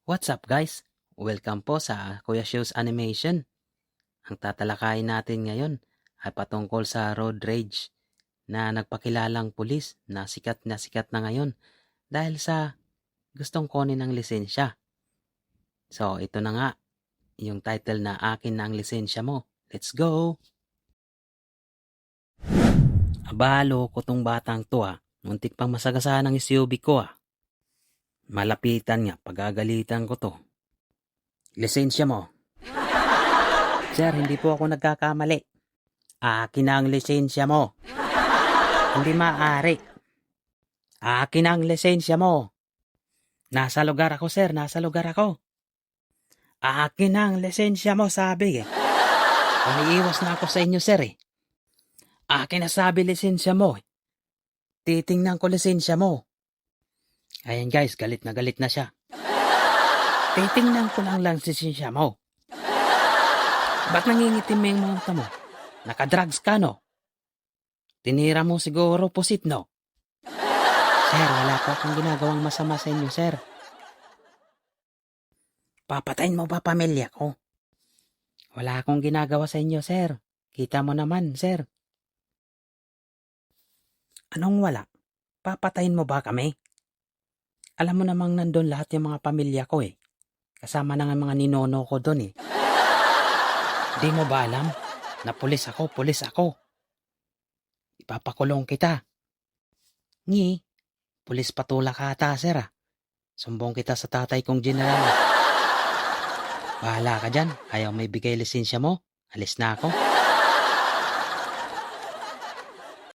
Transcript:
What's up guys? Welcome po sa Kuya Shoes Animation. Ang tatalakayin natin ngayon ay patungkol sa road rage na nagpakilalang pulis na sikat na ngayon dahil sa gustong kunin ng lisensya. So ito na nga yung title na Akin na ang lisensya mo. Let's go! Abalo ko tong batang to Muntik pang masagasaan ng SUV ko Malapitan nga, pagagalitan ko to. Lisensya mo. Sir, hindi po ako nagkakamali. Akin ang lisensya mo. Hindi maaari. Akin ang lisensya mo. Nasa lugar ako, sir. Nasa lugar ako. Akin ang lisensya mo, sabi Umiiwas na ako sa inyo, sir Akin na sabi lisensya mo Titingnan ko lisensya mo. Ayan guys, galit na siya. Titingnan ko lang lisensya mo. Ba't nangingitim yung mga mata mo? Nakadrugs ka, no? Tinira mo siguro pusit, no? Sir, wala po akong ginagawang masama sa inyo, sir. Papatayin mo ba pamilya ko? Wala akong ginagawa sa inyo, sir. Kita mo naman, sir. Anong wala? Papatayin mo ba kami? Alam mo namang nandun lahat yung mga pamilya ko Kasama na nga mga ninono ko doon Di mo ba alam na pulis ako? Ipapakulong kita. Ngi, pulis patula ka ata, sir Sumbong kita sa tatay kong general. Bahala ka dyan, ayaw may bigay lisensya mo. Alis na ako.